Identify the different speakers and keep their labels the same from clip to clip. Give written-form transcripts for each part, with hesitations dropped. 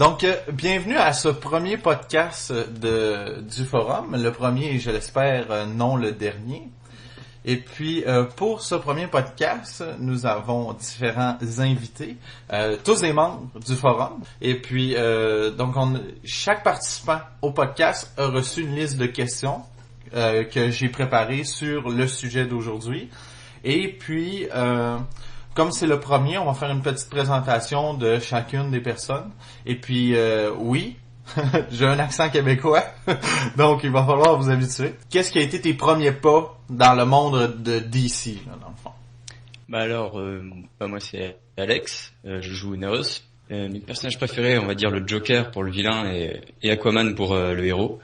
Speaker 1: Donc, bienvenue à ce premier podcast du forum. Le premier, je l'espère, non le dernier. Et puis, pour ce premier podcast, nous avons différents invités, tous des membres du forum. Et puis, donc, chaque participant au podcast a reçu une liste de questions que j'ai préparées sur le sujet d'aujourd'hui. Et puis, comme c'est le premier, on va faire une petite présentation de chacune des personnes. Et puis, oui, j'ai un accent québécois, donc il va falloir vous habituer. Qu'est-ce qui a été tes premiers pas dans le monde de DC, là, dans le fond?
Speaker 2: Moi c'est Alex, je joue Neos. Mes personnages préférés, on va dire le Joker pour le vilain et Aquaman pour le héros.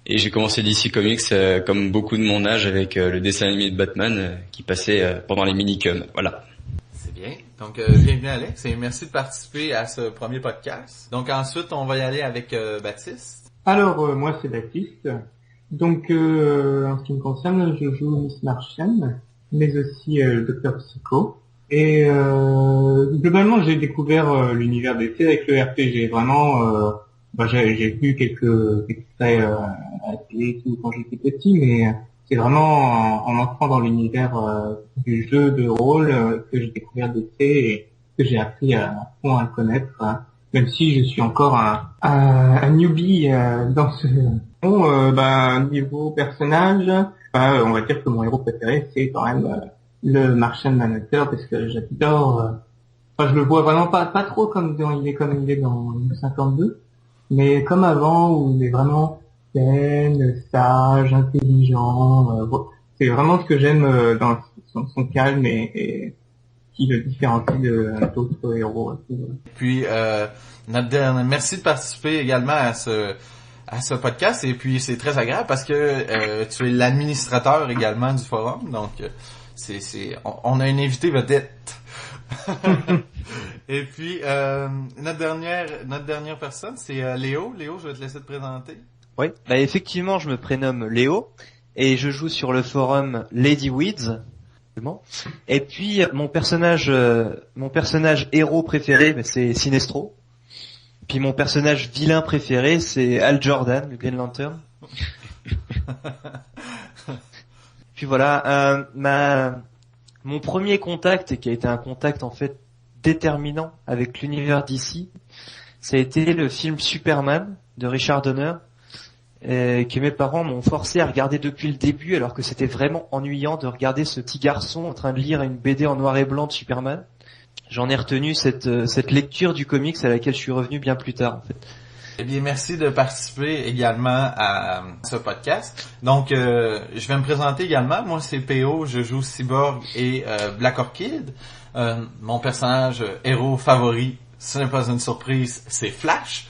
Speaker 2: Et j'ai commencé DC Comics comme beaucoup de mon âge avec le dessin animé de Batman qui passait pendant les minicums. Voilà.
Speaker 1: C'est bien. Donc, bienvenue Alex et merci de participer à ce premier podcast. Donc ensuite, on va y aller avec Baptiste.
Speaker 3: Alors, moi c'est Baptiste. Donc, en ce qui me concerne, je joue Miss Martian, mais aussi le Docteur Psycho. Et globalement, j'ai découvert l'univers DC avec le RPG. Vraiment, j'ai vu quelques extraits à la télé quand j'étais petit, mais c'est vraiment en entrant dans l'univers du jeu de rôle que j'ai découvert DC et que j'ai appris à fond à connaître, même si je suis encore un newbie dans ce niveau personnage. On va dire que mon héros préféré c'est quand même le Martian Manhunter parce que j'adore. Je le vois vraiment pas trop comme il est dans 52, mais comme avant où il est vraiment saine, sage, intelligent. C'est vraiment ce que j'aime dans son calme et qui le différencie d'autres héros.
Speaker 1: Puis merci de participer également à ce podcast et puis c'est très agréable parce que tu es l'administrateur également du forum, donc on a une invité vedette. Et puis notre dernière personne c'est Léo. Léo, je vais te laisser te présenter.
Speaker 4: Oui, effectivement, je me prénomme Léo et je joue sur le forum Lady Weeds. Et puis mon personnage héros préféré, c'est Sinestro. Puis mon personnage vilain préféré, c'est Hal Jordan, le Green Lantern. Puis voilà, mon premier contact, et qui a été un contact en fait déterminant avec l'univers DC, ça a été le film Superman de Richard Donner. Que mes parents m'ont forcé à regarder depuis le début alors que c'était vraiment ennuyant de regarder ce petit garçon en train de lire une BD en noir et blanc de Superman. J'en ai retenu cette lecture du comics à laquelle je suis revenu bien plus tard en fait.
Speaker 1: Eh bien, merci de participer également à ce podcast. Donc, je vais me présenter également. Moi, c'est PO, je joue Cyborg et Black Orchid. Mon personnage héros favori, ce n'est pas une surprise, c'est Flash.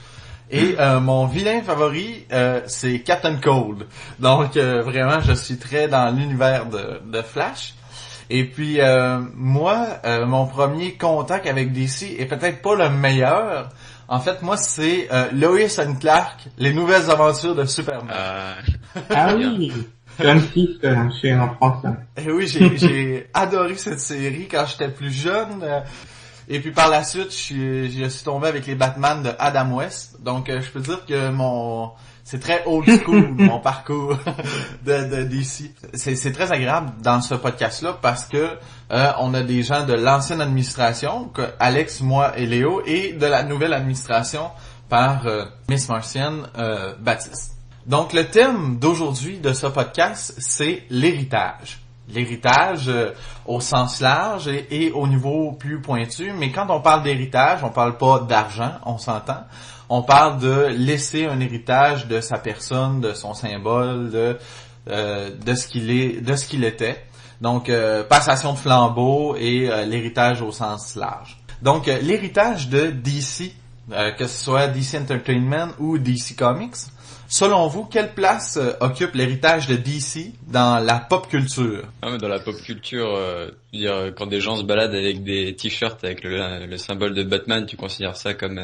Speaker 1: Et mon vilain favori, c'est Captain Cold. Donc, vraiment, je suis très dans l'univers de Flash. Et puis, mon premier contact avec DC est peut-être pas le meilleur. En fait, moi, c'est Lois and Clark, les nouvelles aventures de Superman.
Speaker 3: Ah oui, c'est en France.
Speaker 1: Et oui, j'ai adoré cette série quand j'étais plus jeune. Et puis par la suite, je suis tombé avec les Batman de Adam West. Donc je peux dire que c'est très old school mon parcours de DC. C'est très agréable dans ce podcast-là parce que on a des gens de l'ancienne administration, que Alex, moi et Léo, et de la nouvelle administration par Miss Martian, Baptiste. Donc le thème d'aujourd'hui de ce podcast, c'est l'héritage. L'héritage au sens large et au niveau plus pointu, mais quand on parle d'héritage, on parle pas d'argent, on s'entend. On parle de laisser un héritage de sa personne, de son symbole, de ce qu'il était. Donc passation de flambeau et l'héritage au sens large. Donc l'héritage de DC, que ce soit DC Entertainment ou DC Comics. Selon vous, quelle place occupe l'héritage de DC dans la pop culture?
Speaker 2: Mais dans la pop culture, quand des gens se baladent avec des t-shirts avec le symbole de Batman, tu considères ça comme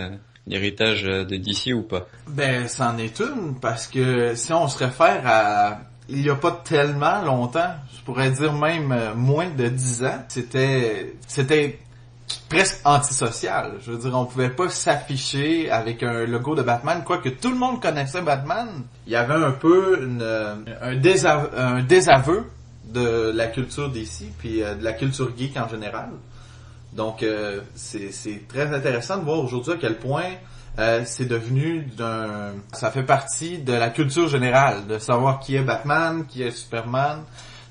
Speaker 2: l'héritage de DC ou pas?
Speaker 1: Ben, c'en est une, parce que si on se réfère à il y a pas tellement longtemps, je pourrais dire même moins de 10 ans, c'était presque antisocial. Je veux dire, on pouvait pas s'afficher avec un logo de Batman, quoique tout le monde connaissait Batman. Il y avait un peu un désaveu de la culture DC, puis de la culture geek en général. Donc, c'est très intéressant de voir aujourd'hui à quel point c'est devenu ça fait partie de la culture générale, de savoir qui est Batman, qui est Superman.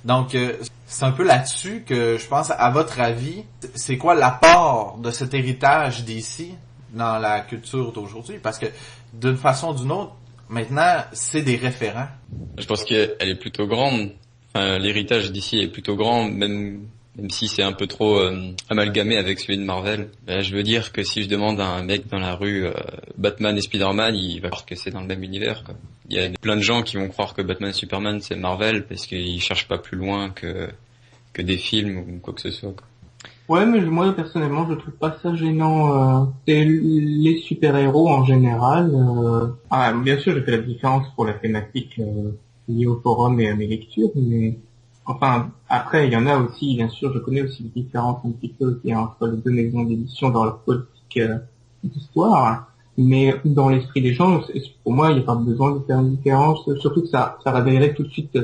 Speaker 1: Donc, c'est un peu là-dessus que je pense, à votre avis, c'est quoi l'apport de cet héritage d'ici dans la culture d'aujourd'hui? Parce que, d'une façon ou d'une autre, maintenant, c'est des référents.
Speaker 2: Je pense qu'elle est plutôt grande. Enfin, l'héritage d'ici est plutôt grand, même si c'est un peu trop amalgamé avec celui de Marvel. Je veux dire que si je demande à un mec dans la rue Batman et Spider-Man, il va croire que c'est dans le même univers, quoi. Il y a plein de gens qui vont croire que Batman et Superman c'est Marvel parce qu'ils cherchent pas plus loin que des films ou quoi que ce soit, quoi.
Speaker 3: Ouais, mais moi personnellement je trouve pas ça gênant. C'est les super-héros en général. Bien sûr, je fais la différence pour la thématique liée au forum et à mes lectures, mais enfin, après, il y en a aussi, bien sûr, je connais aussi les différences un petit peu entre les deux maisons d'édition dans leur politique d'histoire, mais dans l'esprit des gens, pour moi, il n'y a pas besoin de faire une différence, surtout que ça réveillerait tout de suite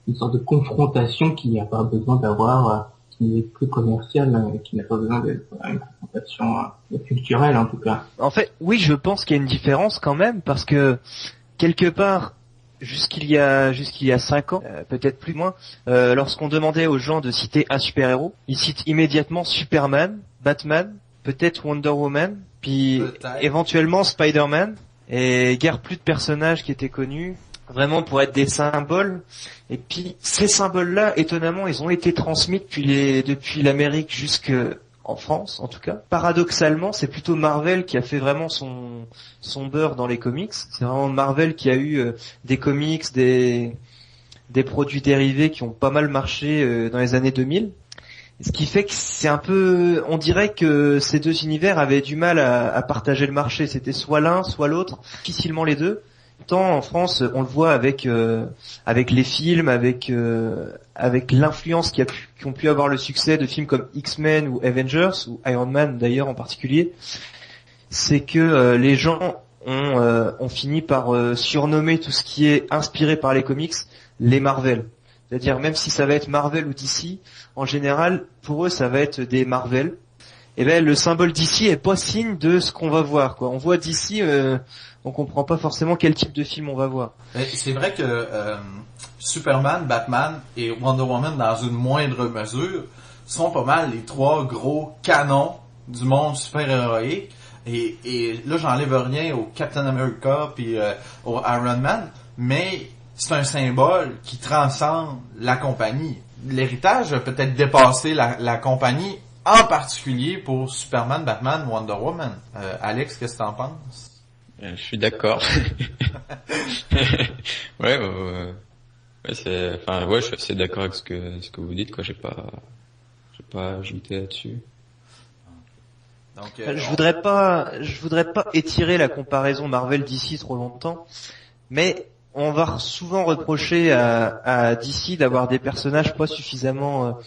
Speaker 3: une sorte de confrontation qu'il n'y a pas besoin d'avoir, qui est plus commerciale, qui n'a pas besoin d'être une confrontation culturelle, en tout cas.
Speaker 4: En fait, oui, je pense qu'il y a une différence quand même, parce que, quelque part, jusqu'il y a 5 ans, peut-être plus moins, lorsqu'on demandait aux gens de citer un super-héros, ils citent immédiatement Superman, Batman, peut-être Wonder Woman, puis éventuellement Spider-Man, et guère plus de personnages qui étaient connus, vraiment pour être des symboles. Et puis ces symboles-là, étonnamment, ils ont été transmis depuis l'Amérique jusqu'en France, en tout cas. Paradoxalement, c'est plutôt Marvel qui a fait vraiment son beurre dans les comics. C'est vraiment Marvel qui a eu des comics, des produits dérivés qui ont pas mal marché dans les années 2000. Ce qui fait que c'est un peu, on dirait que ces deux univers avaient du mal à partager le marché. C'était soit l'un, soit l'autre, difficilement les deux. Tant en France, on le voit avec les films, avec l'influence qui ont pu avoir le succès de films comme X-Men ou Avengers ou Iron Man d'ailleurs en particulier, c'est que les gens ont fini par surnommer tout ce qui est inspiré par les comics les Marvel. C'est-à-dire même si ça va être Marvel ou DC, en général pour eux ça va être des Marvel. Et ben le symbole DC est pas signe de ce qu'on va voir, quoi. On voit DC, on comprend pas forcément quel type de film on va voir.
Speaker 1: C'est vrai que Superman, Batman et Wonder Woman, dans une moindre mesure, sont pas mal les trois gros canons du monde super-héroïque. Et là, j'enlève rien au Captain America puis au Iron Man, mais c'est un symbole qui transcende la compagnie. L'héritage a peut-être dépassé la compagnie, en particulier pour Superman, Batman, Wonder Woman. Alex, qu'est-ce que t'en penses?
Speaker 2: Je suis d'accord. Ouais, je suis assez d'accord avec ce que vous dites, quoi. J'ai pas ajouté là-dessus.
Speaker 4: Donc, je voudrais pas étirer la comparaison Marvel DC trop longtemps, mais on va souvent reprocher à DC d'avoir des personnages pas suffisamment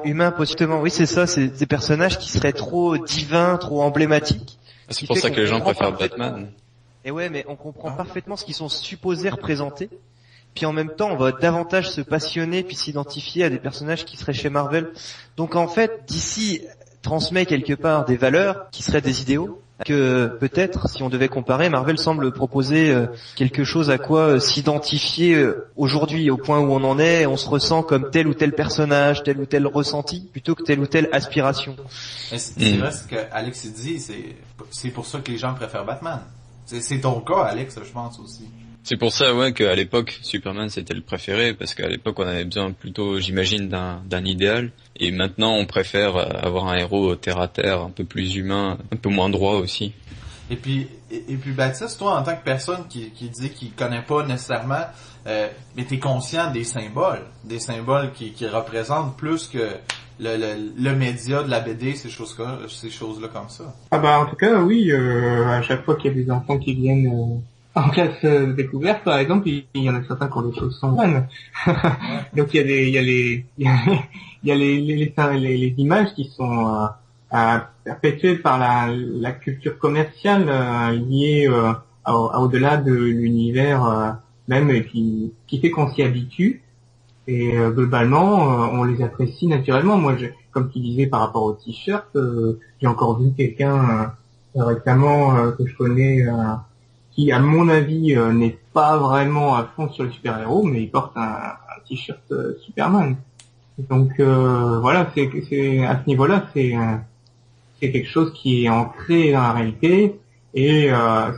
Speaker 4: humains, oui, c'est ça, c'est des personnages qui seraient trop divins, trop emblématiques.
Speaker 2: C'est pour ça que les gens préfèrent Batman.
Speaker 4: Et ouais, mais on comprend parfaitement ce qu'ils sont supposés représenter. Puis en même temps, on va davantage se passionner puis s'identifier à des personnages qui seraient chez Marvel. Donc en fait, DC transmet quelque part des valeurs qui seraient des idéaux que peut-être, si on devait comparer, Marvel semble proposer quelque chose à quoi s'identifier aujourd'hui, au point où on en est, on se ressent comme tel ou tel personnage, tel ou tel ressenti, plutôt que telle ou telle aspiration.
Speaker 1: C'est vrai ce que Alex dit, c'est pour ça que les gens préfèrent Batman. C'est ton cas, Alex, je pense aussi.
Speaker 2: C'est pour ça, ouais, qu'à l'époque, Superman c'était le préféré, parce qu'à l'époque on avait besoin plutôt, j'imagine, d'un idéal. Et maintenant on préfère avoir un héros terre à terre, un peu plus humain, un peu moins droit aussi.
Speaker 1: Et puis Baptiste, toi en tant que personne qui dit qu'il connaît pas nécessairement, mais t'es conscient des symboles qui représentent plus que le média de la BD, ces choses-là comme ça.
Speaker 3: En tout cas, oui, à chaque fois qu'il y a des enfants qui viennent en classe de découverte, par exemple, il y en a certains qui ont des choses sans vannes. Donc il y a les images qui sont perpétuée par la culture commerciale liée au-delà de l'univers même, et qui fait qu'on s'y habitue. Et globalement, on les apprécie naturellement. Moi, comme tu disais par rapport aux t-shirts, j'ai encore vu quelqu'un récemment que je connais qui, à mon avis, n'est pas vraiment à fond sur le super-héros, mais il porte un t-shirt Superman. Donc voilà, c'est à ce niveau-là, c'est quelque chose qui est ancré dans la réalité, et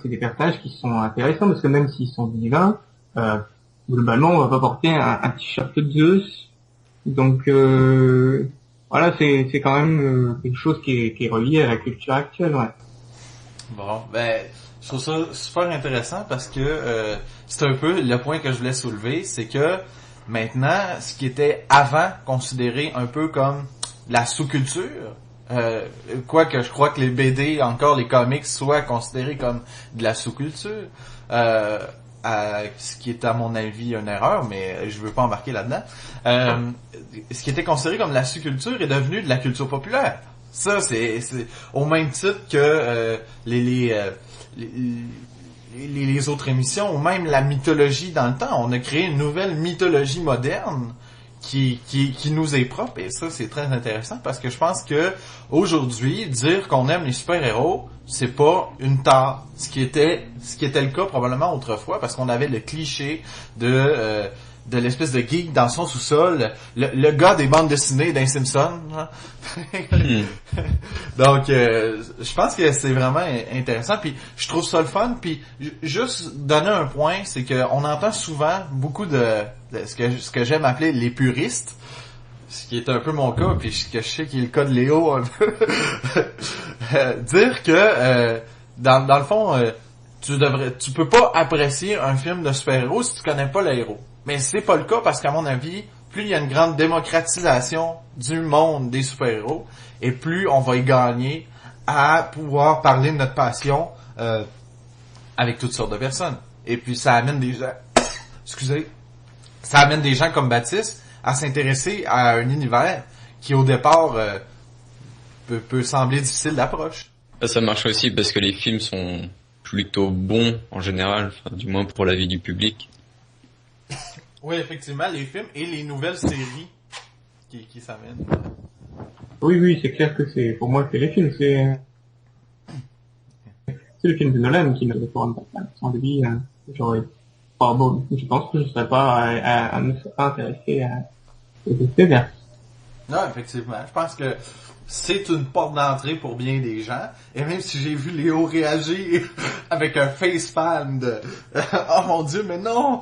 Speaker 3: c'est des personnages qui sont intéressants parce que même s'ils sont divins, globalement, on va pas porter un t-shirt de Zeus. Donc voilà, c'est quand même quelque chose qui est relié à la culture actuelle, ouais.
Speaker 1: Bon, ben, je trouve ça super intéressant parce que c'est un peu le point que je voulais soulever, c'est que maintenant, ce qui était avant considéré un peu comme la sous-culture, quoique je crois que les BD, encore les comics, soient considérés comme de la sous-culture, ce qui est à mon avis une erreur, mais je veux pas embarquer là-dedans. Ce qui était considéré comme la sous-culture est devenu de la culture populaire. Ça, c'est au même titre que les autres émissions, ou même la mythologie dans le temps. On a créé une nouvelle mythologie moderne qui nous est propre, et ça, c'est très intéressant parce que je pense que aujourd'hui, dire qu'on aime les super-héros, c'est pas une tare. Ce qui était le cas probablement autrefois, parce qu'on avait le cliché de l'espèce de geek dans son sous-sol, le gars des bandes dessinées d'un Simpson. Donc, je pense que c'est vraiment intéressant, puis je trouve ça le fun, puis juste donner un point, c'est que on entend souvent beaucoup de ce que j'aime appeler les puristes, ce qui est un peu mon cas, puis que je sais qu'il est le cas de Léo un peu, dire que dans le fond, tu peux pas apprécier un film de super-héros si tu connais pas le héros. Mais c'est pas le cas parce qu'à mon avis, plus il y a une grande démocratisation du monde des super-héros, et plus on va y gagner à pouvoir parler de notre passion avec toutes sortes de personnes. Et puis ça amène des gens, ça amène des gens comme Baptiste à s'intéresser à un univers qui au départ peut sembler difficile d'approche.
Speaker 2: Ça marche aussi parce que les films sont plutôt bons en général, enfin, du moins pour l'avis du public.
Speaker 1: Oui, effectivement, les films et les nouvelles séries qui s'amènent.
Speaker 3: Oui, c'est clair que pour moi, c'est les films, c'est le film de Nolan qui m'a fait pour un Batman. Sans lui, je pense que je serais pas intéressé à cet effet vert.
Speaker 1: Non, effectivement. Je pense que c'est une porte d'entrée pour bien des gens. Et même si j'ai vu Léo réagir avec un facepalm de oh mon Dieu, mais non!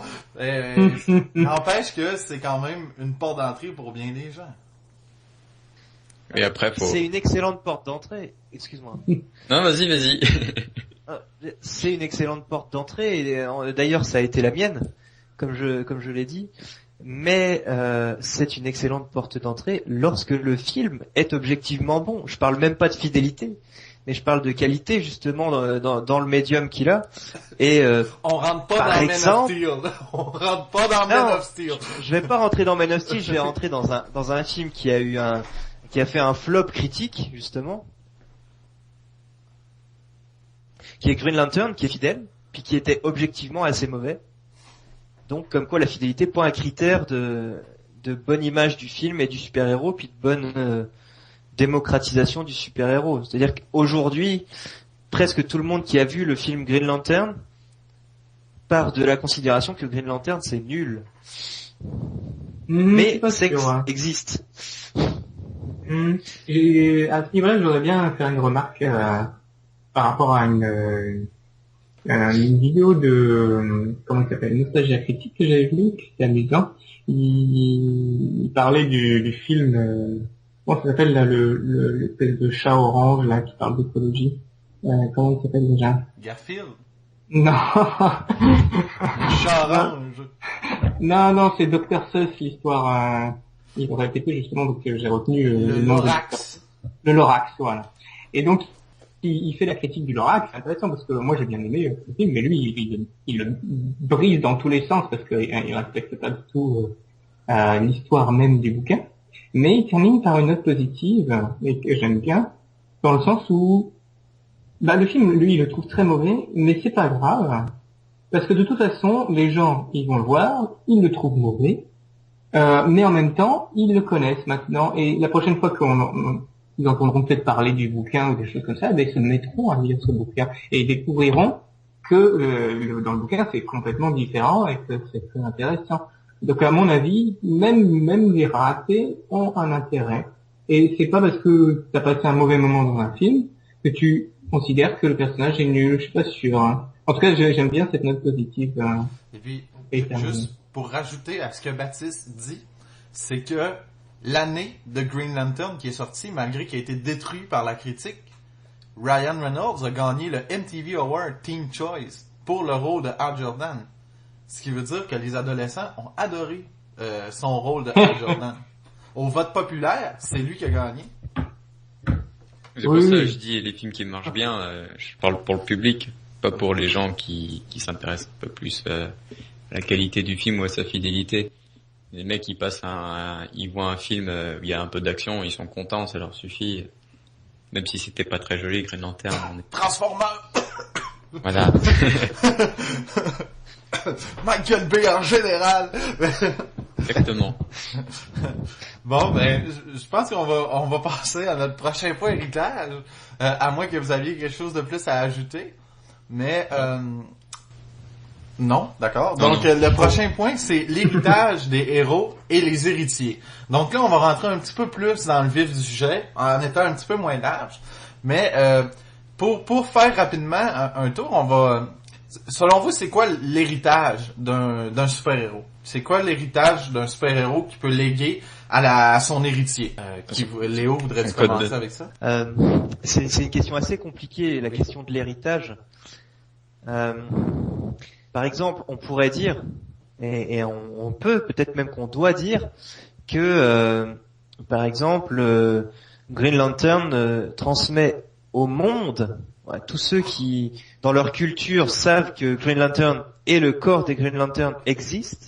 Speaker 1: N'empêche que c'est quand même une porte d'entrée pour bien des gens.
Speaker 2: Et après,
Speaker 4: C'est une excellente porte d'entrée. Excuse-moi.
Speaker 2: Non, vas-y.
Speaker 4: C'est une excellente porte d'entrée. Et d'ailleurs, ça a été la mienne, comme je l'ai dit. Mais c'est une excellente porte d'entrée lorsque le film est objectivement bon. Je parle même pas de fidélité, mais je parle de qualité justement dans le médium qu'il a. Et
Speaker 1: on rentre pas dans Man of Steel. On rentre pas dans Man of Steel.
Speaker 4: Je vais pas rentrer dans Man of Steel. Je vais rentrer dans un film qui a fait un flop critique justement, qui est Green Lantern, qui est fidèle, puis qui était objectivement assez mauvais. Donc, comme quoi la fidélité n'est pas un critère de bonne image du film et du super-héros, puis de bonne démocratisation du super-héros. C'est-à-dire qu'aujourd'hui, presque tout le monde qui a vu le film Green Lantern part de la considération que Green Lantern c'est nul. Mais sexe existe.
Speaker 3: Et à ce niveau-là, je voudrais bien faire une remarque par rapport à une vidéo de comment il s'appelle, Nostalgia Critique, que j'avais vu, qui était amusant. Il parlait du film comment ça s'appelle là, le espèce de chat orange là qui parle d'écologie. Comment il s'appelle déjà?
Speaker 1: Garfield?
Speaker 3: Non.
Speaker 1: Chat orange.
Speaker 3: Non, c'est Dr. Seuss, l'histoire. Il aurait été justement, donc j'ai retenu
Speaker 1: le Lorax.
Speaker 3: Le Lorax, voilà. Et donc il fait la critique du Lorax, c'est intéressant parce que moi j'ai bien aimé le film, mais lui il le brise dans tous les sens parce qu'il respecte pas du tout l'histoire même du bouquin. Mais il termine par une note positive et que j'aime bien, dans le sens où le film, lui, il le trouve très mauvais, mais c'est pas grave, parce que de toute façon, les gens, ils vont le voir, ils le trouvent mauvais, mais en même temps, ils le connaissent maintenant, et la prochaine fois ils entendront peut-être parler du bouquin ou des choses comme ça, ils se mettront à lire ce bouquin, et ils découvriront que dans le bouquin, c'est complètement différent, et que c'est très intéressant. Donc à mon avis, même les ratés ont un intérêt. Et c'est pas parce que t'as passé un mauvais moment dans un film que tu considères que le personnage est nul. Je suis pas sûr. Hein. En tout cas, j'aime bien cette note positive.
Speaker 1: Et puis, juste pour rajouter à ce que Baptiste dit, c'est que l'année de Green Lantern qui est sortie, malgré qu'il a été détruit par la critique, Ryan Reynolds a gagné le MTV Award Teen Choice pour le rôle de Hal Jordan. Ce qui veut dire que les adolescents ont adoré son rôle de Hal Jordan. Au vote populaire, c'est lui qui a gagné.
Speaker 2: C'est pour ça que je dis les films qui marchent bien, je parle pour le public, pas pour les gens qui s'intéressent un peu plus à la qualité du film ou à sa fidélité. Les mecs, ils voient un film où il y a un peu d'action, ils sont contents, ça leur suffit. Même si c'était pas très joli, Green Lantern.
Speaker 1: Transformers!
Speaker 2: Voilà.
Speaker 1: Michael Bay en général.
Speaker 2: Exactement.
Speaker 1: Bon, je pense qu'on va passer à notre prochain point héritage, à moins que vous aviez quelque chose de plus à ajouter. Mais non, d'accord. Donc le prochain point, c'est l'héritage des héros et les héritiers. Donc là, on va rentrer un petit peu plus dans le vif du sujet, en étant un petit peu moins large. Mais pour faire rapidement un tour, on va... Selon vous, c'est quoi l'héritage d'un super-héros? C'est quoi l'héritage d'un super-héros qui peut léguer à son héritier? Léo, voudrais-tu commencer avec ça?
Speaker 4: C'est une question assez compliquée, la question de l'héritage. Par exemple, on pourrait dire, et on peut, peut-être même qu'on doit dire, que, par exemple, Green Lantern transmet au monde, tous ceux qui, dans leur culture, savent que Green Lantern et le corps des Green Lantern existent,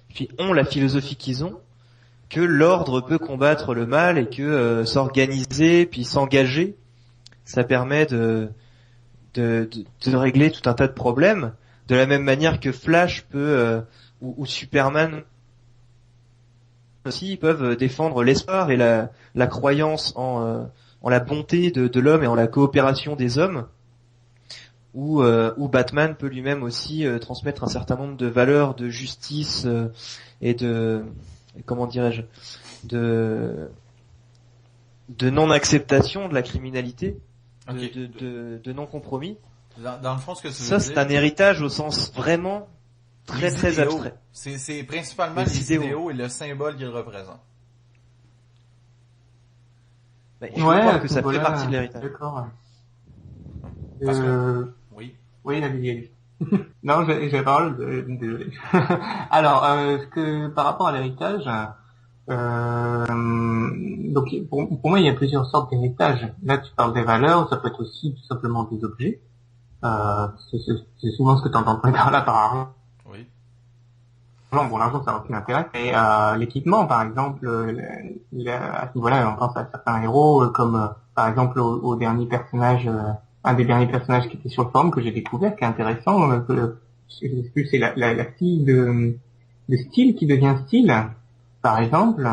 Speaker 4: puis ont la philosophie qu'ils ont, que l'ordre peut combattre le mal et que s'organiser puis s'engager, ça permet de régler tout un tas de problèmes, de la même manière que Flash peut ou Superman aussi peuvent défendre l'espoir et la croyance en la bonté de l'homme et en la coopération des hommes, ou Batman peut lui-même aussi transmettre un certain nombre de valeurs de justice et de, comment dirais-je, de non-acceptation de la criminalité,
Speaker 1: Okay.
Speaker 4: de non-compromis.
Speaker 1: Dans le fond, ce que tu veux
Speaker 4: Ça,
Speaker 1: dire,
Speaker 4: c'est un héritage au sens vraiment très
Speaker 1: les
Speaker 4: très
Speaker 1: idéaux.
Speaker 4: abstrait.
Speaker 1: C'est principalement les idéaux et le symbole qu'ils représentent.
Speaker 4: Je crois que ça fait partie de l'héritage.
Speaker 3: D'accord.
Speaker 1: Oui.
Speaker 3: Oui, allez-y. Non, j'ai la parole. Désolé. Alors, par rapport à l'héritage, donc pour moi, il y a plusieurs sortes d'héritage. Là, tu parles des valeurs, ça peut être aussi tout simplement des objets. C'est souvent ce que tu entends par là par argent.
Speaker 1: Oui.
Speaker 3: Bon, l'argent, ça n'a aucun intérêt. Et l'équipement, par exemple, à ce niveau-là, on pense à certains héros, comme par exemple au dernier personnage, un des derniers personnages qui était sur le forum que j'ai découvert, qui est intéressant, c'est la fille de style qui devient style, par exemple.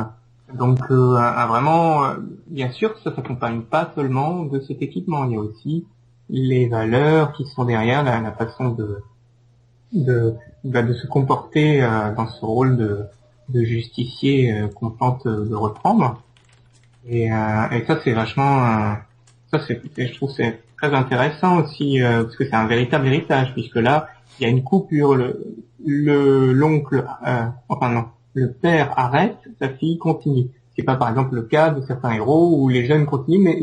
Speaker 3: Donc vraiment, bien sûr, ça s'accompagne pas seulement de cet équipement, il y a aussi les valeurs qui sont derrière la façon de se comporter dans ce rôle de justicier qu'on tente de reprendre. Et ça c'est vachement je trouve c'est très intéressant aussi parce que c'est un véritable héritage, puisque là il y a une coupure, l'oncle le père arrête, sa fille continue. C'est pas par exemple le cas de certains héros où les jeunes continuent, mais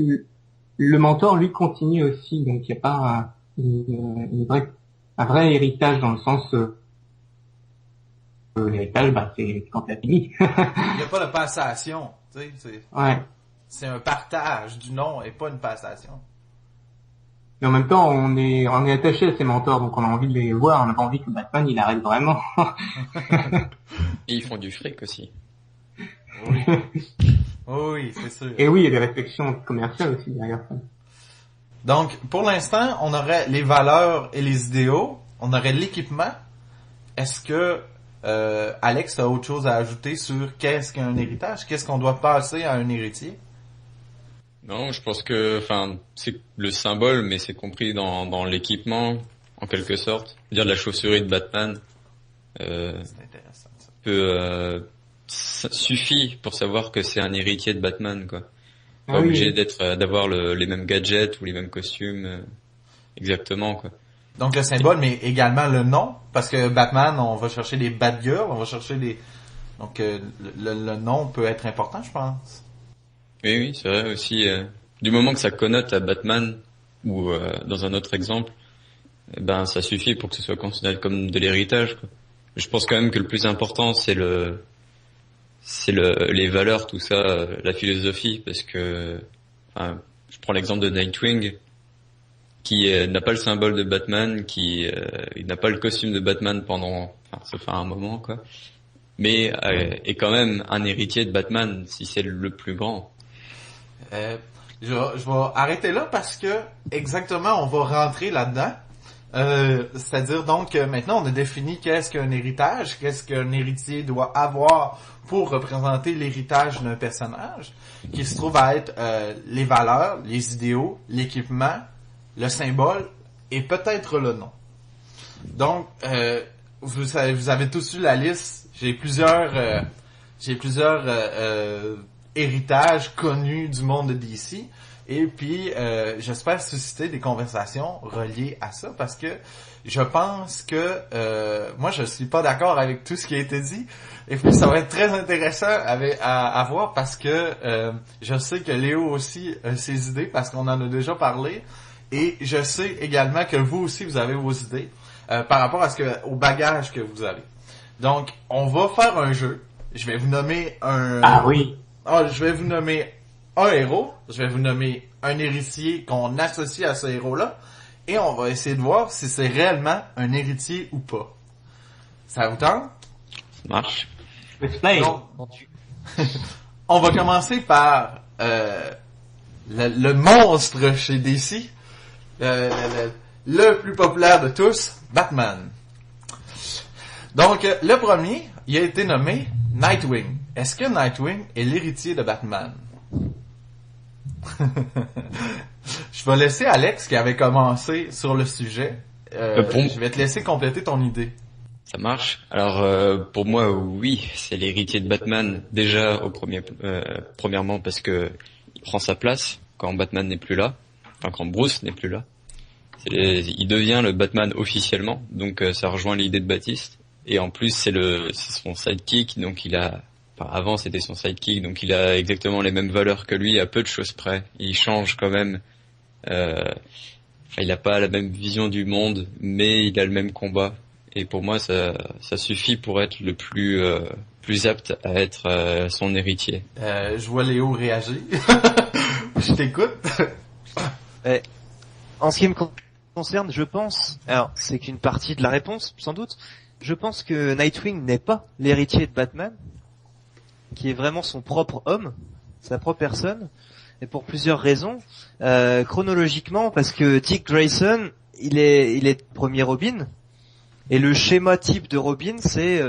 Speaker 3: le mentor lui continue aussi, donc il n'y a pas un vrai héritage dans le sens l'héritage, c'est quand t'as fini.
Speaker 1: Il n'y a pas de passation, tu sais,
Speaker 3: Ouais.
Speaker 1: C'est un partage du nom et pas une passation.
Speaker 3: Mais en même temps, on est attaché à ces mentors, donc on a envie de les voir, on n'a pas envie que Batman il arrête vraiment.
Speaker 2: Et ils font du fric aussi.
Speaker 1: Oui. Oui, c'est sûr.
Speaker 3: Et oui, il y a des réflexions commerciales aussi derrière ça.
Speaker 1: Donc, pour l'instant, on aurait les valeurs et les idéaux, on aurait l'équipement. Est-ce que Alex a autre chose à ajouter sur qu'est-ce qu'un héritage? Qu'est-ce qu'on doit passer à un héritier?
Speaker 2: Non, je pense que, c'est le symbole, mais c'est compris dans l'équipement, en quelque sorte. Dire de la chausserie de Batman,
Speaker 1: C'est intéressant, ça.
Speaker 2: ça suffit pour savoir que c'est un héritier de Batman, quoi. Pas
Speaker 3: Ah oui.
Speaker 2: obligé d'avoir les mêmes gadgets ou les mêmes costumes, exactement, quoi.
Speaker 1: Donc, le symbole, mais également le nom, parce que Batman, on va chercher des Batgirls, on va chercher des... Donc, le nom peut être important, je pense.
Speaker 2: Oui, c'est vrai aussi. Du moment que ça connote à Batman ou dans un autre exemple, ben ça suffit pour que ce soit considéré comme de l'héritage, quoi. Je pense quand même que le plus important les valeurs, tout ça, la philosophie, parce que je prends l'exemple de Nightwing qui n'a pas le symbole de Batman, il n'a pas le costume de Batman ça fait un moment, quoi. Mais est quand même un héritier de Batman si c'est le plus grand.
Speaker 1: Je vais arrêter là parce que exactement on va rentrer là-dedans. C'est-à-dire donc maintenant on a défini qu'est-ce qu'un héritage, qu'est-ce qu'un héritier doit avoir pour représenter l'héritage d'un personnage, qui se trouve à être les valeurs, les idéaux, l'équipement, le symbole et peut-être le nom. Donc vous avez tous eu la liste. J'ai plusieurs héritages connus du monde de DC. Et puis, j'espère susciter des conversations reliées à ça parce que je pense que moi, je suis pas d'accord avec tout ce qui a été dit. Et puis, ça va être très intéressant à voir parce que je sais que Léo aussi a ses idées parce qu'on en a déjà parlé. Et je sais également que vous aussi, vous avez vos idées par rapport au bagage que vous avez. Donc, on va faire un jeu. Je vais vous nommer
Speaker 3: Ah oui.
Speaker 1: je vais vous nommer un héros, je vais vous nommer un héritier qu'on associe à ce héros-là, et on va essayer de voir si c'est réellement un héritier ou pas. Ça vous tente?
Speaker 2: Ça marche.
Speaker 3: Explain.
Speaker 1: Donc, on va commencer par le monstre chez DC, le plus populaire de tous, Batman. Donc, le premier, il a été nommé Nightwing. Est-ce que Nightwing est l'héritier de Batman? Je vais laisser Alex qui avait commencé sur le sujet. Je vais te laisser compléter ton idée.
Speaker 2: Ça marche. Alors pour moi, oui, c'est l'héritier de Batman. Déjà premièrement parce que il prend sa place quand Batman n'est plus là, quand Bruce n'est plus là. Il devient le Batman officiellement, donc ça rejoint l'idée de Baptiste. Et en plus, c'est son sidekick, donc avant c'était son sidekick, donc il a exactement les mêmes valeurs que lui, à peu de choses près. Il change quand même. Il a pas la même vision du monde, mais il a le même combat. Et pour moi, ça suffit pour être le plus apte à être son héritier.
Speaker 1: Je vois Léo réagir. Je t'écoute.
Speaker 4: En ce qui me concerne, je pense, alors c'est qu'une partie de la réponse, sans doute, je pense que Nightwing n'est pas l'héritier de Batman, qui est vraiment son propre homme, sa propre personne, et pour plusieurs raisons. Chronologiquement, parce que Dick Grayson, il est premier Robin, et le schéma type de Robin, c'est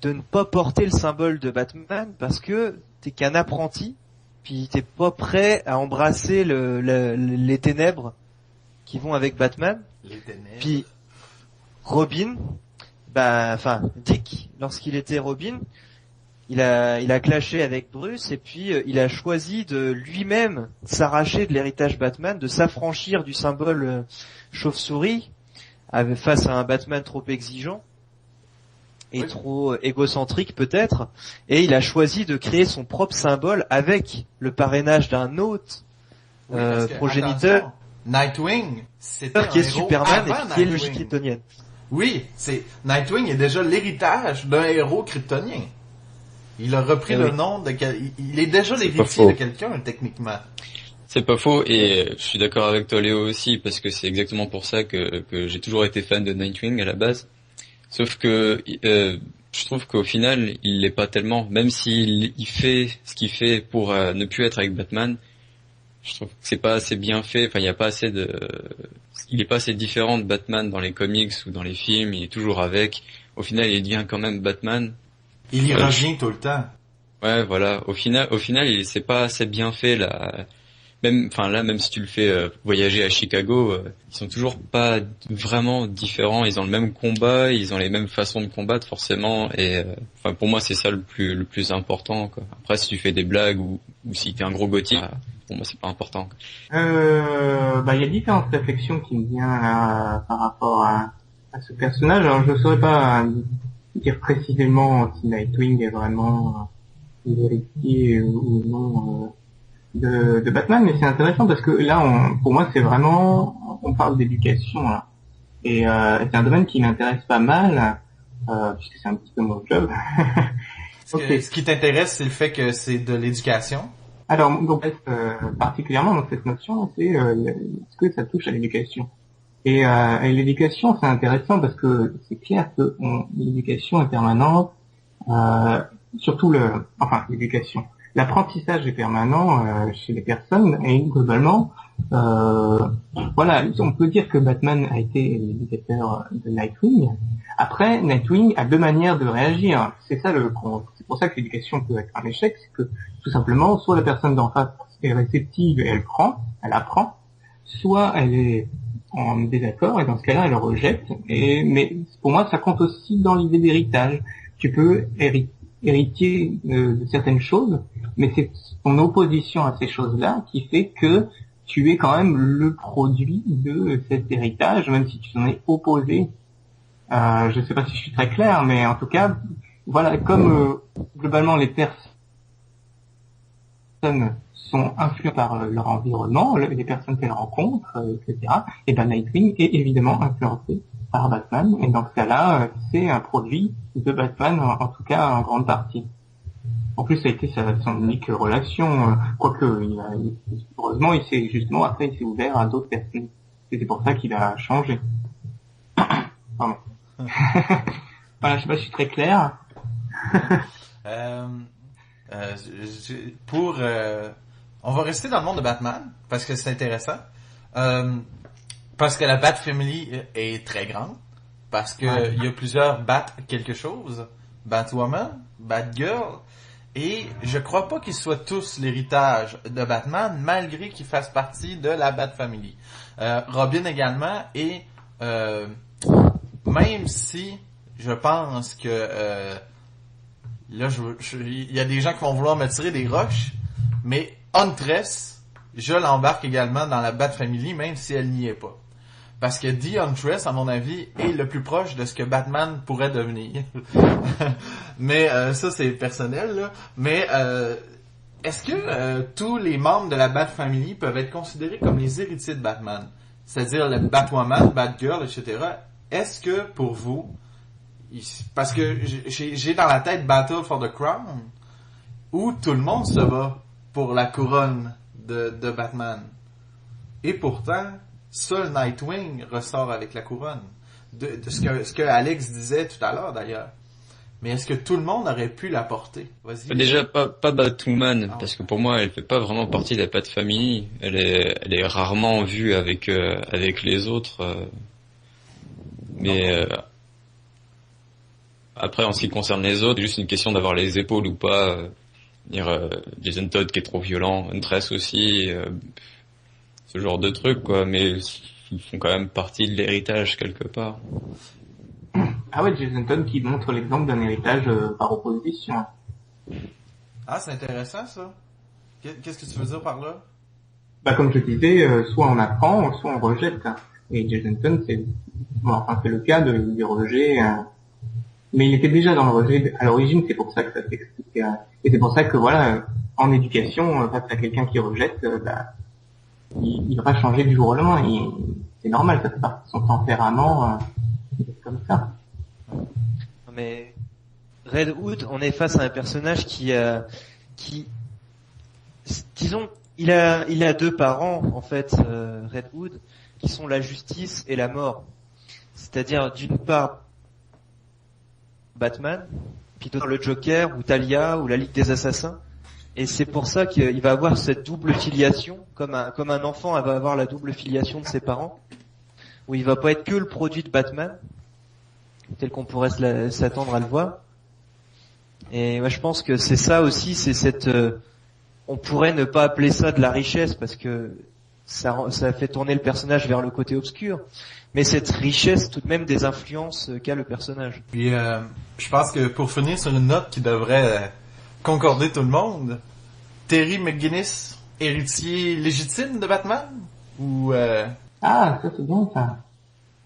Speaker 4: de ne pas porter le symbole de Batman, parce que t'es qu'un apprenti, puis t'es pas prêt à embrasser les ténèbres qui vont avec Batman.
Speaker 1: Les ténèbres.
Speaker 4: Puis Robin, Dick, lorsqu'il était Robin, il a clashé avec Bruce et puis il a choisi de lui-même s'arracher de l'héritage Batman, de s'affranchir du symbole chauve-souris face à un Batman trop exigeant et trop égocentrique peut-être, et il a choisi de créer son propre symbole avec le parrainage d'un autre progéniteur.
Speaker 1: Attention, Nightwing, c'était
Speaker 4: qui est
Speaker 1: un héros
Speaker 4: Superman
Speaker 1: avant
Speaker 4: et qui est
Speaker 1: Nightwing.
Speaker 4: logique kryptonienne.
Speaker 1: Oui, Nightwing est déjà l'héritage d'un héros kryptonien. Il a repris le nom il est déjà l'héritier de quelqu'un, techniquement.
Speaker 2: C'est pas faux, et je suis d'accord avec toi Léo aussi, parce que c'est exactement pour ça que j'ai toujours été fan de Nightwing à la base. Sauf que je trouve qu'au final, il l'est pas tellement, même s'il fait ce qu'il fait pour ne plus être avec Batman. Je trouve que c'est pas assez bien fait. Enfin, il est pas assez différent de Batman dans les comics ou dans les films. Il est toujours avec. Au final, il devient quand même Batman.
Speaker 1: Il y revient tout le temps.
Speaker 2: Ouais, voilà. Au final, c'est pas assez bien fait là. Même si tu le fais voyager à Chicago, ils sont toujours pas vraiment différents. Ils ont le même combat, ils ont les mêmes façons de combattre forcément. Et pour moi, c'est ça le plus important, quoi. Après, si tu fais des blagues ou si t'es un gros gothique, pour moi, c'est pas important, quoi.
Speaker 3: Il y a différentes réflexions qui me viennent par rapport à ce personnage. Alors, je ne saurais pas dire précisément si Nightwing est vraiment l'héritier ou non de Batman, mais c'est intéressant parce que là, pour moi, c'est vraiment, on parle d'éducation, là. Et c'est un domaine qui m'intéresse pas mal, puisque c'est un petit peu mon job.
Speaker 1: Ce qui t'intéresse, c'est le fait que c'est de l'éducation.
Speaker 3: Alors, donc, particulièrement dans cette notion, c'est est-ce que ça touche à l'éducation. Et l'éducation, c'est intéressant parce que c'est clair que l'éducation est permanente, surtout l'éducation. L'apprentissage est permanent chez les personnes et globalement, on peut dire que Batman a été l'éducateur de Nightwing. Après, Nightwing a deux manières de réagir. C'est pour ça que l'éducation peut être un échec, c'est que tout simplement, soit la personne d'en face est réceptive et elle apprend, soit elle est en désaccord et dans ce cas-là, elle rejette. Mais pour moi, ça compte aussi dans l'idée d'héritage. Tu peux héritier de certaines choses, mais c'est ton opposition à ces choses-là qui fait que tu es quand même le produit de cet héritage, même si tu t'en es opposé. Je ne sais pas si je suis très clair, mais en tout cas, voilà, comme globalement les personnes sont influencées par leur environnement, les personnes qu'elles rencontrent, etc., et Nightwing est évidemment influencé par Batman, et dans ce cas-là, c'est un produit de Batman, en tout cas en grande partie. En plus, ça a été son unique relation, quoique, heureusement, il s'est ouvert à d'autres personnes. Et c'est pour ça qu'il a changé. Pardon. Voilà, je sais pas si je suis très clair.
Speaker 1: On va rester dans le monde de Batman, parce que c'est intéressant. Parce que la Bat Family est très grande. Parce que il y a plusieurs Bat quelque chose. Batwoman, Batgirl. Et je crois pas qu'ils soient tous l'héritage de Batman, malgré qu'ils fassent partie de la Bat Family. Robin également. Et même si je pense que là, il y a des gens qui vont vouloir me tirer des roches, mais Huntress, je l'embarque également dans la Bat Family, même si elle n'y est pas. Parce que The Huntress, à mon avis, est le plus proche de ce que Batman pourrait devenir. Mais ça, c'est personnel, là. Mais est-ce que tous les membres de la Bat Family peuvent être considérés comme les héritiers de Batman? C'est-à-dire le Batwoman, Batgirl, etc. Est-ce que, pour vous, parce que j'ai dans la tête Battle for the Crown, où tout le monde se bat pour la couronne de Batman. Et pourtant, seul Nightwing ressort avec la couronne. De ce que Alex disait tout à l'heure, d'ailleurs. Mais est-ce que tout le monde aurait pu la porter? Vas-y.
Speaker 2: Déjà, pas Batwoman, parce que pour moi, elle fait pas vraiment partie de la Bat Family. Elle est rarement vue avec les autres. Mais après, en ce qui concerne les autres, c'est juste une question d'avoir les épaules ou pas. Jason Todd qui est trop violent, Huntress aussi, ce genre de trucs, quoi. Mais ils font quand même partie de l'héritage quelque part.
Speaker 3: Ah ouais, Jason Todd qui montre l'exemple d'un héritage par opposition.
Speaker 1: Ah, c'est intéressant ça. Qu'est-ce que tu veux dire par là?
Speaker 3: Comme je disais, soit on apprend, soit on rejette. Et Jason Todd, c'est le cas du rejet. Mais il était déjà dans le rejet à l'origine, c'est pour ça que ça s'explique. Et c'est pour ça que voilà, en éducation, face à quelqu'un qui rejette, il va pas changer du jour au lendemain. C'est normal, ça fait partie de son tempérament, comme ça.
Speaker 4: Mais Red Hood, on est face à un personnage qui disons, il a deux parents en fait, Red Hood, qui sont la justice et la mort. C'est-à-dire d'une part Batman, puis d'autre le Joker ou Talia ou la Ligue des Assassins, Et c'est pour ça qu'il va avoir cette double filiation, comme un enfant va avoir la double filiation de ses parents, où il va pas être que le produit de Batman, tel qu'on pourrait s'attendre à le voir. Et moi je pense que c'est ça aussi, c'est cette, on pourrait ne pas appeler ça de la richesse parce que ça fait tourner le personnage vers le côté obscur, mais cette richesse tout de même des influences qu'a le personnage.
Speaker 1: Puis je pense que pour finir sur une note qui devrait concorder tout le monde, Terry McGinnis, héritier légitime de Batman? Ou
Speaker 3: Ah, ça c'est bien ça.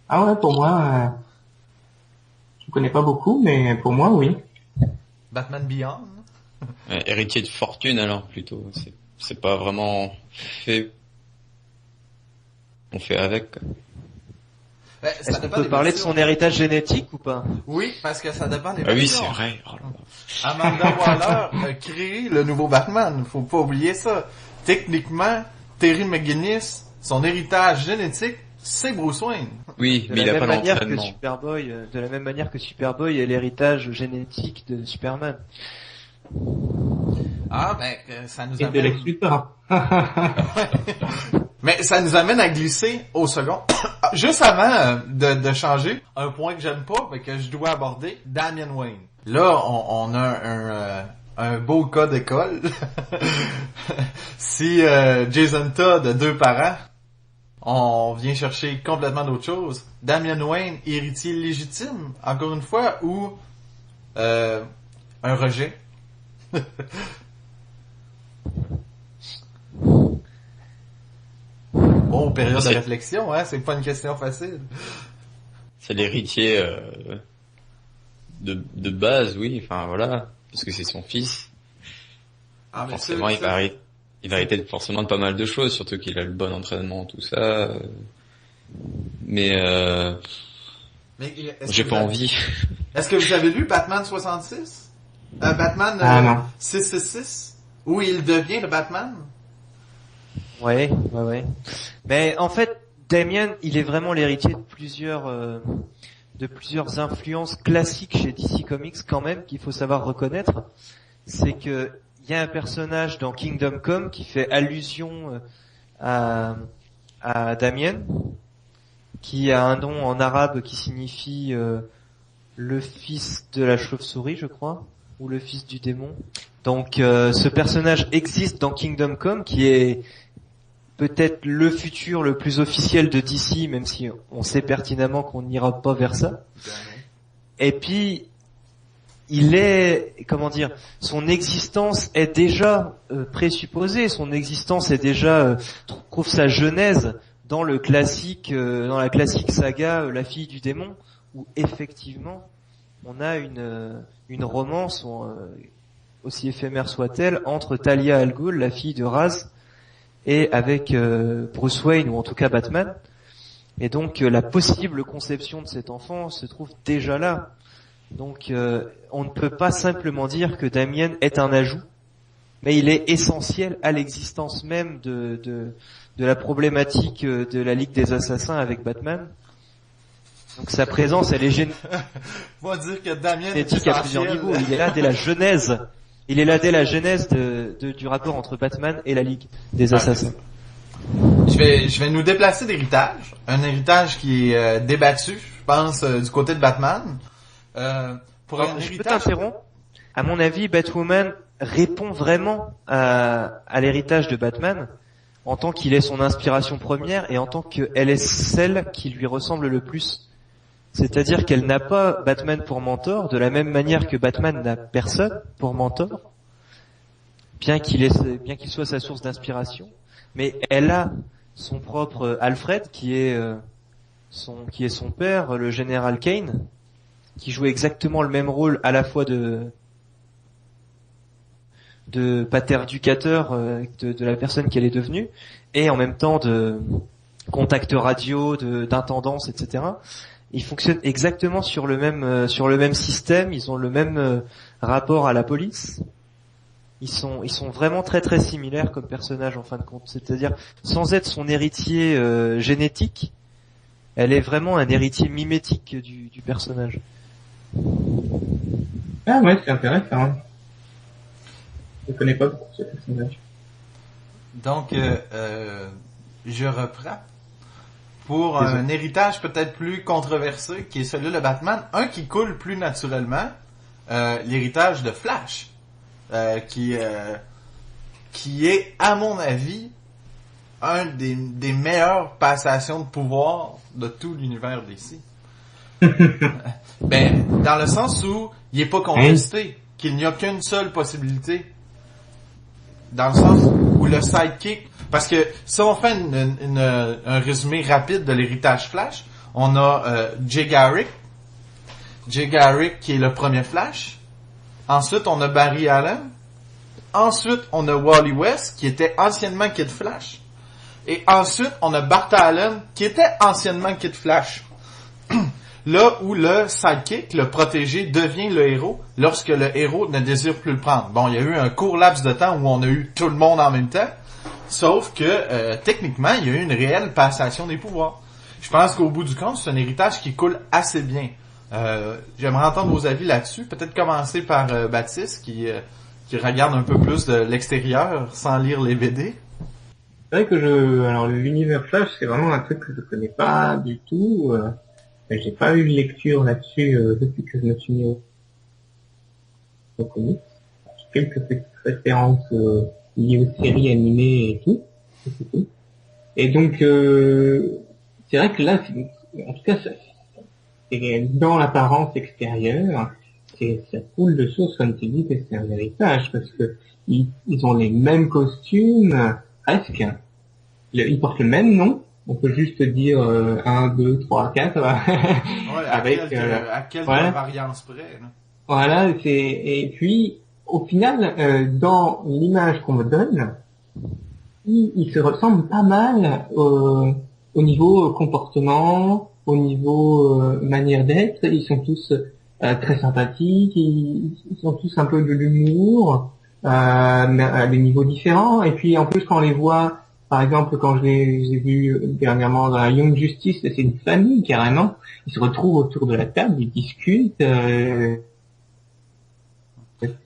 Speaker 3: Ah ouais, pour moi, je connais pas beaucoup, mais pour moi, oui.
Speaker 1: Batman Beyond?
Speaker 2: Héritier de fortune alors plutôt. C'est pas vraiment fait. On fait avec. Quoi.
Speaker 4: Est-ce qu'on peut parler de son héritage génétique ou pas?
Speaker 1: Oui, parce que ça dépend des
Speaker 2: Ah oui,
Speaker 1: versions.
Speaker 2: c'est vrai. Oh là là.
Speaker 1: Amanda Waller a créé le nouveau Batman. Faut pas oublier ça. Techniquement, Terry McGinnis, son héritage génétique, c'est Bruce Wayne.
Speaker 2: Oui,
Speaker 4: De
Speaker 2: mais il
Speaker 4: la
Speaker 2: a
Speaker 4: même
Speaker 2: pas
Speaker 4: manière que
Speaker 2: l'entraînement.
Speaker 4: Superboy, de la même manière que Superboy est l'héritage génétique de Superman.
Speaker 1: Ah, ben, ça nous
Speaker 3: Et de
Speaker 1: amène...
Speaker 3: Lex Luthor.
Speaker 1: Mais ça nous amène à glisser au second. Juste avant de changer, un point que j'aime pas, mais que je dois aborder, Damian Wayne. Là, on a un beau cas d'école. Si Jason Todd a 2 parents, on vient chercher complètement d'autres choses. Damian Wayne, héritier légitime, encore une fois, ou un rejet. Bon, période de
Speaker 2: C'est-
Speaker 1: réflexion, hein, c'est pas une question facile.
Speaker 2: C'est l'héritier de base, oui. Enfin voilà, parce que c'est son fils.
Speaker 1: Ah, mais
Speaker 2: Forcément,
Speaker 1: ça-
Speaker 2: il va hériter forcément de pas mal de choses, surtout qu'il a le bon entraînement, tout ça. Mais
Speaker 1: Mais est-ce
Speaker 2: j'ai
Speaker 1: que
Speaker 2: pas
Speaker 1: vous avez-
Speaker 2: envie.
Speaker 1: Est-ce que vous avez lu Batman 66? Batman
Speaker 3: Ah, non.
Speaker 1: 666? Où il devient le Batman?
Speaker 4: Ouais. Mais en fait, Damian, il est vraiment l'héritier de plusieurs influences classiques chez DC Comics quand même, qu'il faut savoir reconnaître. C'est que il y a un personnage dans Kingdom Come qui fait allusion à Damian, qui a un nom en arabe qui signifie le fils de la chauve-souris, je crois, ou le fils du démon. Donc ce personnage existe dans Kingdom Come, qui est peut-être le futur le plus officiel de DC, même si on sait pertinemment qu'on n'ira pas vers ça. Et puis, il est, comment dire, son existence est déjà présupposée, son existence est déjà trouve sa genèse dans le classique, dans la classique saga La fille du démon, où effectivement on a une romance, aussi éphémère soit-elle, entre Talia al Ghul, la fille de Raz, et avec Bruce Wayne, ou en tout cas Batman. Et donc la possible conception de cet enfant se trouve déjà là. Donc on ne peut pas simplement dire que Damian est un ajout, mais il est essentiel à l'existence même de la problématique de la Ligue des Assassins avec Batman. Donc sa présence, elle est
Speaker 1: On va dire que Damien est
Speaker 4: génétique à plusieurs
Speaker 1: essentiel.
Speaker 4: niveaux. Il est là dès la genèse. Il est là dès la genèse du rapport entre Batman et la Ligue des Assassins.
Speaker 1: Je vais nous déplacer d'héritage. Un héritage qui est débattu, je pense, du côté de Batman. Pour un
Speaker 4: Alors, je peux
Speaker 1: héritage...
Speaker 4: t'interrompre. À mon avis, Batwoman répond vraiment à l'héritage de Batman en tant qu'il est son inspiration première et en tant qu'elle est celle qui lui ressemble le plus. C'est-à-dire qu'elle n'a pas Batman pour mentor, de la même manière que Batman n'a personne pour mentor, bien qu'il soit sa source d'inspiration, mais elle a son propre Alfred qui est son père, le général Kane, qui joue exactement le même rôle à la fois de pater-éducateur de la personne qu'elle est devenue, et en même temps de contact radio, d'intendance, etc. Ils fonctionnent exactement sur le même système. Ils ont le même rapport à la police. Ils sont vraiment très très similaires comme personnages en fin de compte. C'est-à-dire, sans être son héritier génétique, elle est vraiment un héritier mimétique du personnage.
Speaker 3: Ah ouais, c'est intéressant. Je connais pas beaucoup ce personnage.
Speaker 1: Donc, je reprends. Pour un héritage peut-être plus controversé, qui est celui de Batman, un qui coule plus naturellement, l'héritage de Flash, qui est, à mon avis, un des meilleures passations de pouvoir de tout l'univers d'ici. Ben, dans le sens où il est pas contesté, qu'il n'y a qu'une seule possibilité. Dans le sens où le sidekick, parce que si on fait un résumé rapide de l'héritage Flash, on a Jay Garrick qui est le premier Flash. Ensuite, on a Barry Allen. Ensuite, on a Wally West qui était anciennement Kid Flash. Et ensuite, on a Bart Allen qui était anciennement Kid Flash. Là où le sidekick, le protégé, devient le héros lorsque le héros ne désire plus le prendre. Bon, il y a eu un court laps de temps où on a eu tout le monde en même temps, sauf que techniquement, il y a eu une réelle passation des pouvoirs. Je pense qu'au bout du compte, c'est un héritage qui coule assez bien. J'aimerais entendre vos avis là-dessus. Peut-être commencer par Baptiste, qui regarde un peu plus de l'extérieur sans lire les BD.
Speaker 3: C'est vrai que alors l'univers Flash, c'est vraiment un truc que je connais pas du tout. J'ai pas eu de lecture là-dessus depuis que je me suis mis au comics. Quelques petites références liées aux séries animées et tout. C'est tout. Et donc, c'est vrai que là, en tout cas, c'est dans l'apparence extérieure, ça coule de source, comme tu dis, que c'est un héritage, parce que ils ont les mêmes costumes, presque. Ils portent le même nom. On peut juste dire 1, 2, 3, 4.
Speaker 1: Ouais, à quelques
Speaker 3: voilà.
Speaker 1: variances près. Là.
Speaker 3: Voilà, et puis au final, dans l'image qu'on me donne, ils se ressemblent pas mal au niveau comportement, au niveau manière d'être. Ils sont tous très sympathiques, ils sont tous un peu de l'humour, mais à des niveaux différents. Et puis en plus quand on les voit, par exemple, quand je les ai vus dernièrement dans la Young Justice, c'est une famille carrément. Ils se retrouvent autour de la table, ils discutent.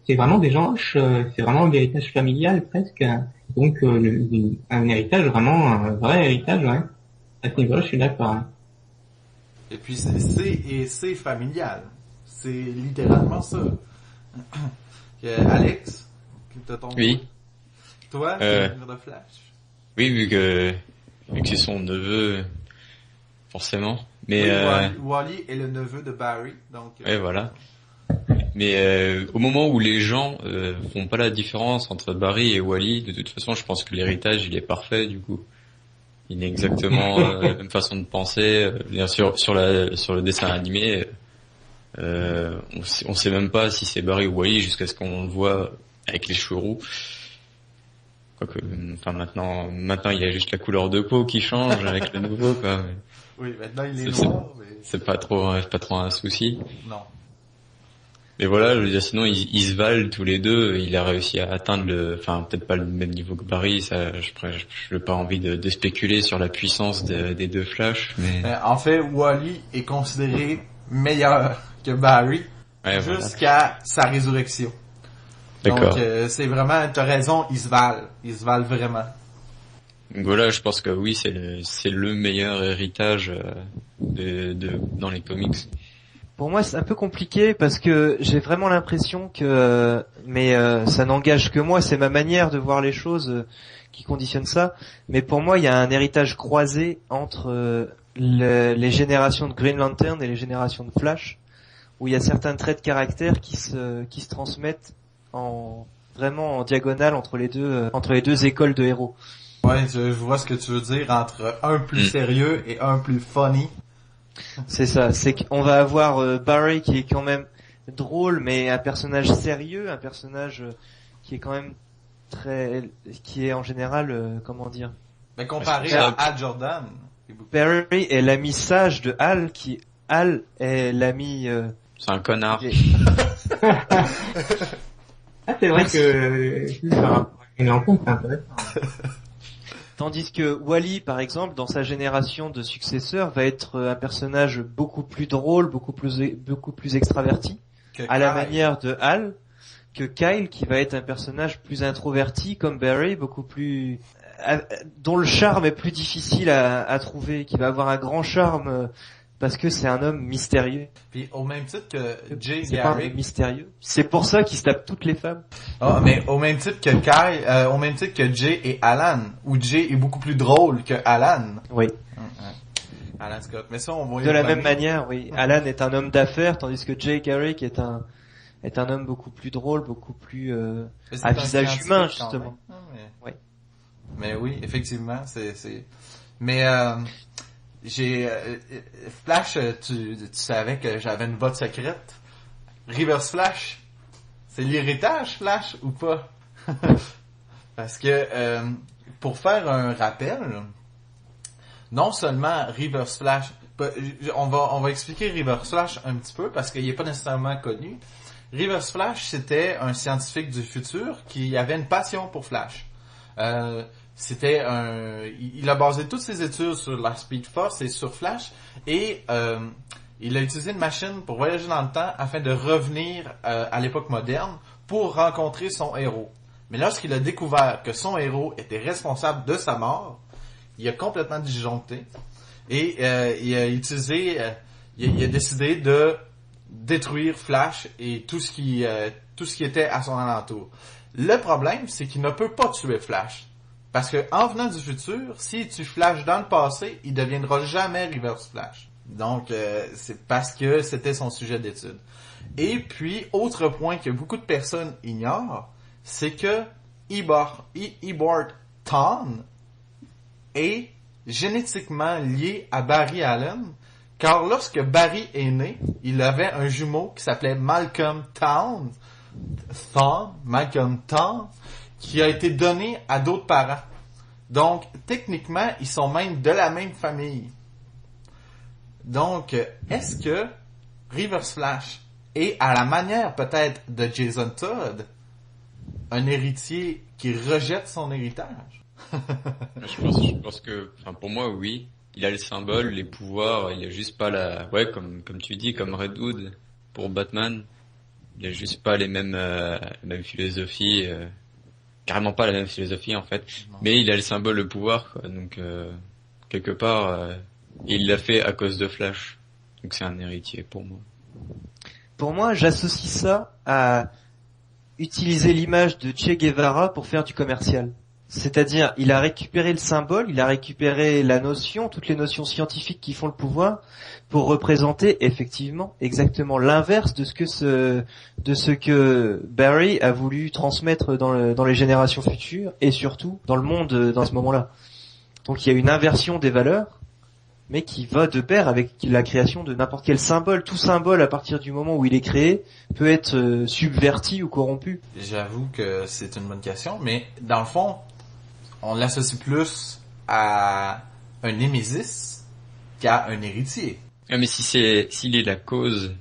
Speaker 3: C'est vraiment des gens, c'est vraiment un héritage familial presque. Donc un héritage vraiment, un vrai héritage, ouais. À ce niveau-là, je suis d'accord. Hein.
Speaker 1: Et puis c'est familial. C'est littéralement ça. Alex, t'as ton
Speaker 2: Oui.
Speaker 1: Toi, l'univers de Flash.
Speaker 2: Oui, vu que c'est son neveu, forcément. Mais
Speaker 1: oui, Wally est le neveu de Barry, donc.
Speaker 2: Ouais, voilà. Mais au moment où les gens font pas la différence entre Barry et Wally, de toute façon, je pense que l'héritage il est parfait du coup. Il est exactement la même façon de penser. Bien sûr, sur le dessin animé, on sait même pas si c'est Barry ou Wally jusqu'à ce qu'on le voit avec les cheveux roux. Quoique, enfin maintenant il y a juste la couleur de peau qui change avec le nouveau quoi. Mais
Speaker 1: oui, maintenant il est noir. Mais...
Speaker 2: c'est pas trop un souci.
Speaker 1: Non. Mais
Speaker 2: voilà, je veux dire, sinon ils se valent tous les deux. Il a réussi à atteindre enfin peut-être pas le même niveau que Barry. Ça, je n'ai pas envie de spéculer sur la puissance des deux Flash. Mais
Speaker 1: en fait, Wally est considéré meilleur que Barry jusqu'à sa résurrection.
Speaker 2: D'accord.
Speaker 1: Donc c'est vraiment, t'as raison, ils se valent vraiment.
Speaker 2: Donc voilà, je pense que oui, c'est le meilleur héritage dans les comics.
Speaker 4: Pour moi, c'est un peu compliqué parce que j'ai vraiment l'impression que, mais ça n'engage que moi, c'est ma manière de voir les choses qui conditionne ça. Mais pour moi, il y a un héritage croisé entre les générations de Green Lantern et les générations de Flash, où il y a certains traits de caractère qui se transmettent vraiment en diagonale entre les deux écoles de héros.
Speaker 1: Ouais, je vois ce que tu veux dire entre un plus sérieux et un plus funny.
Speaker 4: C'est ça, c'est qu'on va avoir Barry qui est quand même drôle, mais un personnage sérieux, un personnage qui est quand même qui est en général, comment dire.
Speaker 1: Mais comparé à Hal Jordan.
Speaker 4: Barry est l'ami sage de Hal, Hal est l'ami.
Speaker 2: C'est un connard.
Speaker 3: Ah, c'est vrai que une rencontre, c'est intéressant.
Speaker 4: Tandis que Wally, par exemple, dans sa génération de successeurs, va être un personnage beaucoup plus drôle, beaucoup plus extraverti, à la manière de Hal, que Kyle, qui va être un personnage plus introverti comme Barry, beaucoup plus dont le charme est plus difficile à trouver, qui va avoir un grand charme parce que c'est un homme mystérieux.
Speaker 1: Puis au même titre que Jay
Speaker 4: C'est pas un
Speaker 1: Garrick.
Speaker 4: homme mystérieux. C'est pour ça qu'il se tape toutes les femmes.
Speaker 1: Ah, mais au même titre que Kyle, au même titre que Jay et Alan, où Jay est beaucoup plus drôle que Alan.
Speaker 4: Oui.
Speaker 1: Alan Scott. Mais ça, on va y
Speaker 4: De la
Speaker 1: revenir.
Speaker 4: même manière, oui. Alan est un homme d'affaires, tandis que Jay Garrick est un homme beaucoup plus drôle, beaucoup plus
Speaker 1: Mais c'est
Speaker 4: à
Speaker 1: un
Speaker 4: visage
Speaker 1: scientifique
Speaker 4: humain,
Speaker 1: quand
Speaker 4: justement.
Speaker 1: même. Ah, mais...
Speaker 4: Oui.
Speaker 1: Mais oui, effectivement, c'est... Mais j'ai... Flash, tu savais que j'avais une botte secrète. Reverse Flash, c'est l'héritage Flash ou pas? Parce que pour faire un rappel, non seulement Reverse Flash, on va expliquer Reverse Flash un petit peu parce qu'il n'est pas nécessairement connu. Reverse Flash, c'était un scientifique du futur qui avait une passion pour Flash. Il a basé toutes ses études sur la Speed Force et sur Flash et il a utilisé une machine pour voyager dans le temps afin de revenir à l'époque moderne pour rencontrer son héros. Mais lorsqu'il a découvert que son héros était responsable de sa mort, il a complètement disjoncté et il a décidé de détruire Flash et tout ce qui était à son alentour. Le problème, c'est qu'il ne peut pas tuer Flash. Parce que en venant du futur, s'il tue Flash dans le passé, il deviendra jamais Reverse Flash. Donc, c'est parce que c'était son sujet d'étude. Et puis, autre point que beaucoup de personnes ignorent, c'est que Eobard Thawne est génétiquement lié à Barry Allen, car lorsque Barry est né, il avait un jumeau qui s'appelait Malcolm Thawne, qui a été donné à d'autres parents. Donc, techniquement, ils sont même de la même famille. Donc, est-ce que Reverse Flash est, à la manière peut-être de Jason Todd, un héritier qui rejette son héritage?
Speaker 2: Je pense que, enfin, pour moi, oui. Il a le symbole, les pouvoirs, il a juste pas comme tu dis, comme Red Hood pour Batman. Il a juste pas les mêmes philosophies, carrément pas la même philosophie en fait.
Speaker 1: Non.
Speaker 2: Mais il a le symbole, le pouvoir, quoi. Donc quelque part, il l'a fait à cause de Flash. Donc c'est un héritier pour moi.
Speaker 4: Pour moi, j'associe ça à utiliser l'image de Che Guevara pour faire du commercial. C'est-à-dire, il a récupéré le symbole, il a récupéré la notion, toutes les notions scientifiques qui font le pouvoir, pour représenter effectivement exactement l'inverse de ce que Barry a voulu transmettre dans les générations futures et surtout dans le monde dans ce moment-là. Donc il y a une inversion des valeurs, mais qui va de pair avec la création de n'importe quel symbole. Tout symbole, à partir du moment où il est créé, peut être subverti ou corrompu.
Speaker 1: J'avoue que c'est une bonne question, mais dans le fond, on l'associe plus à un némésis qu'à un héritier.
Speaker 2: Ah, mais s'il est la cause,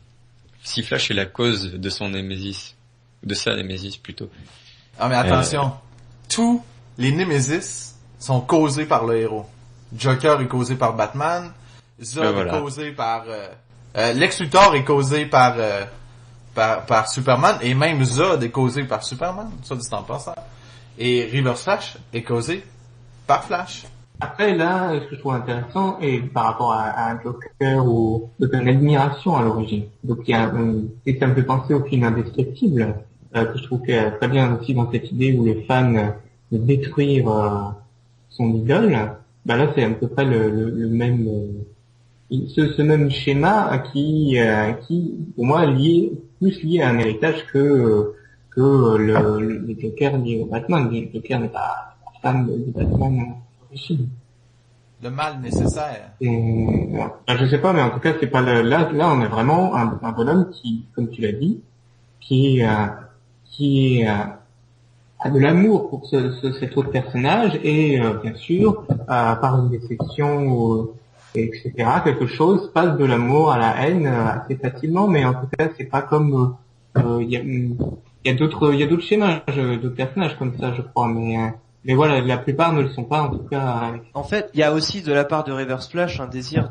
Speaker 2: si Flash est la cause de son némésis, de sa némésis plutôt.
Speaker 1: Ah mais attention, tous les némésis sont causés par le héros. Joker est causé par Batman, Zod est causé par... Lex Luthor est causé par Superman, et même Zod est causé par Superman, ça dit en passant. Et Reverse Flash est causé par Flash.
Speaker 3: Après, là, ce que je trouve intéressant, et par rapport à un Joker ou donc une admiration à l'origine. Donc il y a et ça me fait penser au film Indestructible, que je trouve que très bien aussi dans cette idée où les fans de détruire son idole. Bah là, c'est à peu près le même ce même schéma qui pour moi plus lié à un héritage que le Joker lié au Batman. Le Joker n'est pas fan de Batman d'origine.
Speaker 1: Le mal nécessaire.
Speaker 3: Je sais pas, mais en tout cas, c'est pas là, on est vraiment un bonhomme qui, comme tu l'as dit, qui a de l'amour pour cet autre personnage et bien sûr, par une déception etc., quelque chose passe de l'amour à la haine assez facilement, mais en tout cas, c'est pas comme il y a d'autres schémas, d'autres personnages comme ça, je crois, mais voilà, la plupart ne le sont pas, en tout cas.
Speaker 4: En fait, il y a aussi de la part de Reverse Flash un désir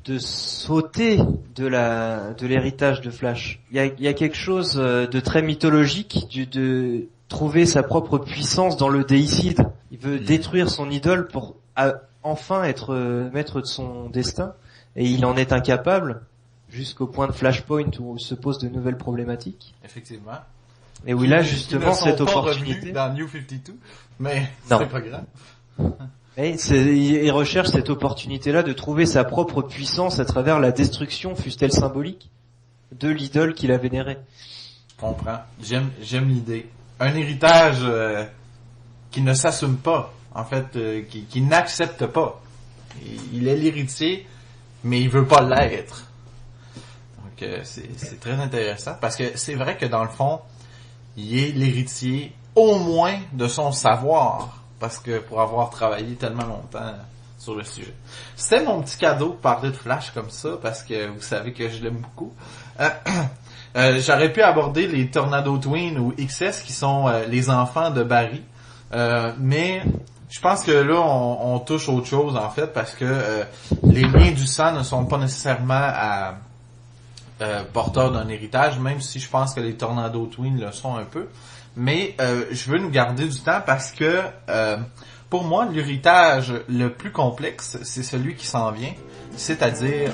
Speaker 4: de sauter de l'héritage de Flash. Il y a quelque chose de très mythologique de trouver sa propre puissance dans le déicide. Il veut détruire son idole pour enfin être maître de son destin, et il en est incapable jusqu'au point de Flashpoint où se posent de nouvelles problématiques.
Speaker 1: Effectivement.
Speaker 4: Et où il a justement cette
Speaker 1: opportunité dans New 52, mais
Speaker 4: non.
Speaker 1: c'est pas grave.
Speaker 4: Et il recherche cette opportunité-là de trouver sa propre puissance à travers la destruction, fût-elle symbolique, de l'idole qu'il a vénérée.
Speaker 1: Je comprends. J'aime l'idée. Un héritage qui ne s'assume pas, en fait, qui n'accepte pas. Il est l'héritier, mais il veut pas l'être. Donc c'est très intéressant, parce que c'est vrai que dans le fond, il est l'héritier au moins de son savoir, parce que pour avoir travaillé tellement longtemps sur le sujet. C'était mon petit cadeau de parler de Flash comme ça, parce que vous savez que je l'aime beaucoup. J'aurais pu aborder les Tornado Twins ou XS qui sont les enfants de Barry, mais je pense que là on touche autre chose en fait, parce que les liens du sang ne sont pas nécessairement porteurs d'un héritage, même si je pense que les Tornado Twins le sont un peu. Mais je veux nous garder du temps parce que pour moi, l'héritage le plus complexe, c'est celui qui s'en vient, c'est-à-dire